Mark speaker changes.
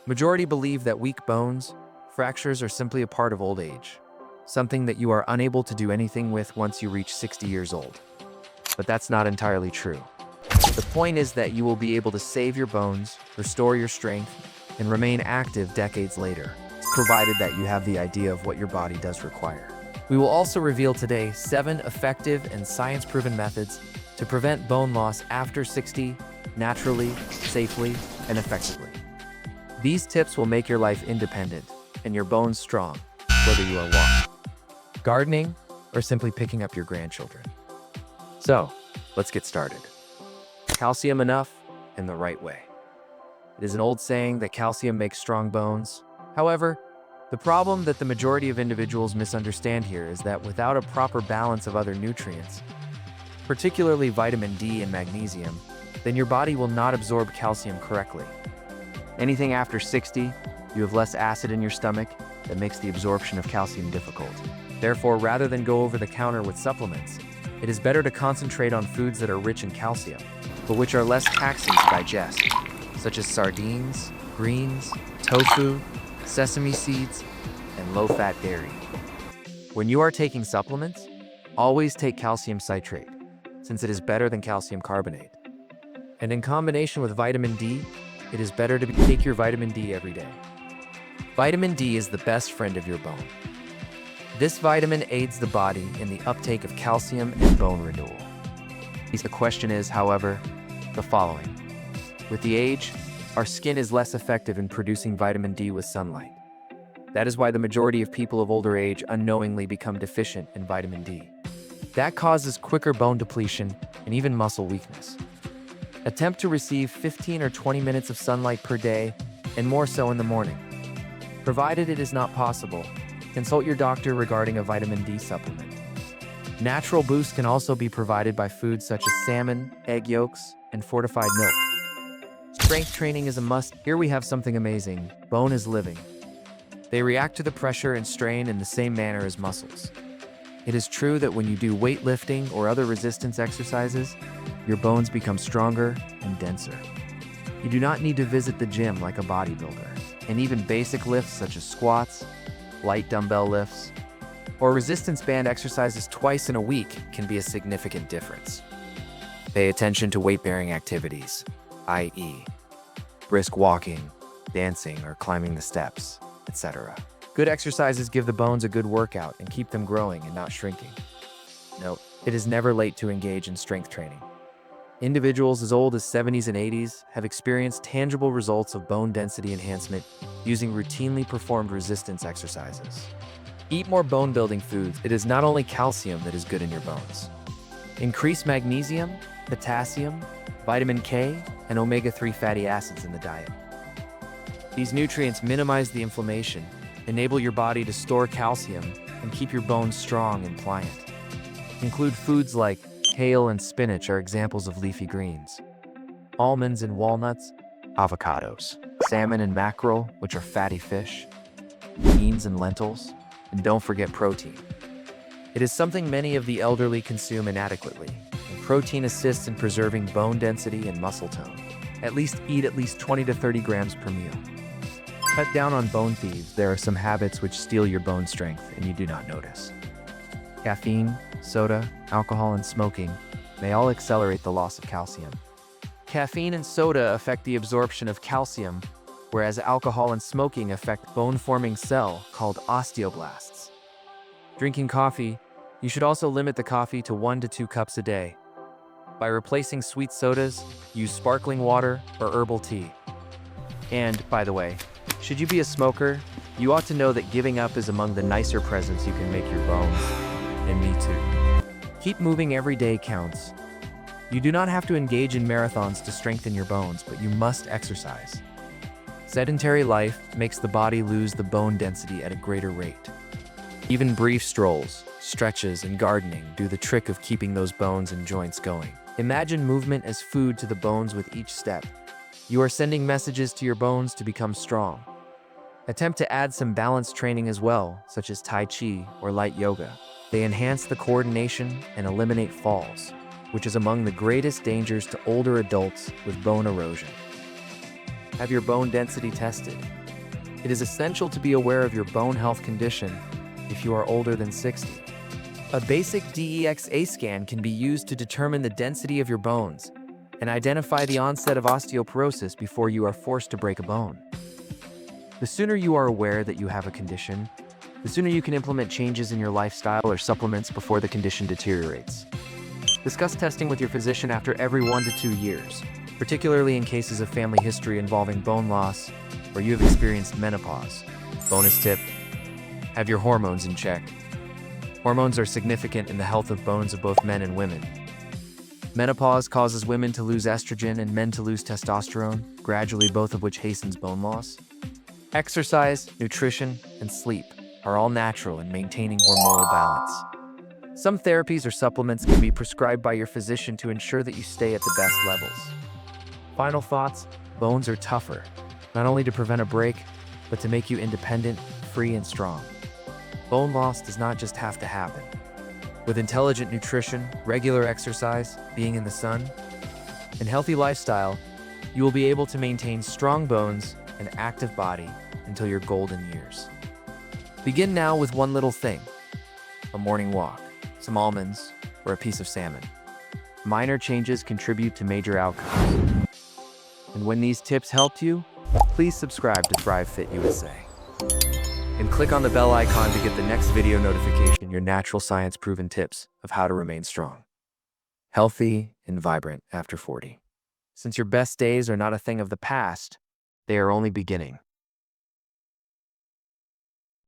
Speaker 1: Majority believe that weak bones, fractures are simply a part of old age, something that you are unable to do anything with once you reach 60 years old. But that's not entirely true. The point is that you will be able to save your bones, restore your strength, and remain active decades later, provided that you have the idea of what your body does require. We will also reveal today 7 effective and science-proven methods to prevent bone loss after 60, naturally, safely, and effectively. These tips will make your life independent and your bones strong, whether you are walking, gardening, or simply picking up your grandchildren. So, let's get started. Calcium enough and the right way. It is an old saying that calcium makes strong bones. However, the problem that the majority of individuals misunderstand here is that without a proper balance of other nutrients, particularly vitamin D and magnesium, then your body will not absorb calcium correctly. Anything after 60, you have less acid in your stomach that makes the absorption of calcium difficult. Therefore, rather than go over the counter with supplements, it is better to concentrate on foods that are rich in calcium, but which are less taxing to digest, such as sardines, greens, tofu, sesame seeds, and low-fat dairy. When you are taking supplements, always take calcium citrate, since it is better than calcium carbonate. And in combination with vitamin D, it is better to take your vitamin D every day. Vitamin D is the best friend of your bone. This vitamin aids the body in the uptake of calcium and bone renewal. The question is, however, the following. With the age, our skin is less effective in producing vitamin D with sunlight. That is why the majority of people of older age unknowingly become deficient in vitamin D. That causes quicker bone depletion and even muscle weakness. Attempt to receive 15 or 20 minutes of sunlight per day, and more so in the morning. Provided it is not possible, consult your doctor regarding a vitamin D supplement. Natural boost can also be provided by foods such as salmon, egg yolks, and fortified milk. Strength training is a must. Here we have something amazing. Bone is living. They react to the pressure and strain in the same manner as muscles. It is true that when you do weightlifting or other resistance exercises, your bones become stronger and denser. You do not need to visit the gym like a bodybuilder, and even basic lifts such as squats, light dumbbell lifts, or resistance band exercises twice in a week can be a significant difference. Pay attention to weight-bearing activities, i.e., brisk walking, dancing, or climbing the steps, etc. Good exercises give the bones a good workout and keep them growing and not shrinking. Note, it is never late to engage in strength training. Individuals as old as 70s and 80s have experienced tangible results of bone density enhancement using routinely performed resistance exercises. Eat more bone-building foods. It is not only calcium that is good in your bones. Increase magnesium, potassium, vitamin K, and omega-3 fatty acids in the diet. These nutrients minimize the inflammation, enable your body to store calcium, and keep your bones strong and pliant. Include foods like kale and spinach are examples of leafy greens. Almonds and walnuts, avocados, salmon and mackerel, which are fatty fish, beans and lentils, and don't forget protein. It is something many of the elderly consume inadequately, and protein assists in preserving bone density and muscle tone. Eat at least 20 to 30 grams per meal. Cut down on bone thieves. There are some habits which steal your bone strength and you do not notice. Caffeine, soda, alcohol, and smoking may all accelerate the loss of calcium. Caffeine and soda affect the absorption of calcium, whereas alcohol and smoking affect bone-forming cell called osteoblasts. Drinking coffee, you should also limit the coffee to 1 to 2 cups a day. By replacing sweet sodas, use sparkling water or herbal tea. And, by the way, should you be a smoker, you ought to know that giving up is among the nicer presents you can make your bones. And me too. Keep moving every day counts. You do not have to engage in marathons to strengthen your bones, but you must exercise. Sedentary life makes the body lose the bone density at a greater rate. Even brief strolls, stretches, and gardening do the trick of keeping those bones and joints going. Imagine movement as food to the bones with each step. You are sending messages to your bones to become strong. Attempt to add some balance training as well, such as Tai Chi or light yoga. They enhance the coordination and eliminate falls, which is among the greatest dangers to older adults with bone erosion. Have your bone density tested. It is essential to be aware of your bone health condition if you are older than 60. A basic DEXA scan can be used to determine the density of your bones and identify the onset of osteoporosis before you are forced to break a bone. The sooner you are aware that you have a condition, the sooner you can implement changes in your lifestyle or supplements before the condition deteriorates. Discuss testing with your physician after every 1 to 2 years, particularly in cases of family history involving bone loss or you have experienced menopause. Bonus tip: have your hormones in check. Hormones are significant in the health of bones of both men and women. Menopause causes women to lose estrogen and men to lose testosterone, gradually both of which hastens bone loss. Exercise, nutrition, and sleep are all natural in maintaining hormonal balance. Some therapies or supplements can be prescribed by your physician to ensure that you stay at the best levels. Final thoughts: bones are tougher, not only to prevent a break, but to make you independent, free, and strong. Bone loss does not just have to happen. With intelligent nutrition, regular exercise, being in the sun, and healthy lifestyle, you will be able to maintain strong bones and active body until your golden years. Begin now with one little thing: a morning walk, some almonds, or a piece of salmon. Minor changes contribute to major outcomes. And when these tips helped you, please subscribe to ThriveFitUSA. And click on the bell icon to get the next video notification, your natural science-proven tips of how to remain strong, healthy, and vibrant after 40. Since your best days are not a thing of the past, they are only beginning.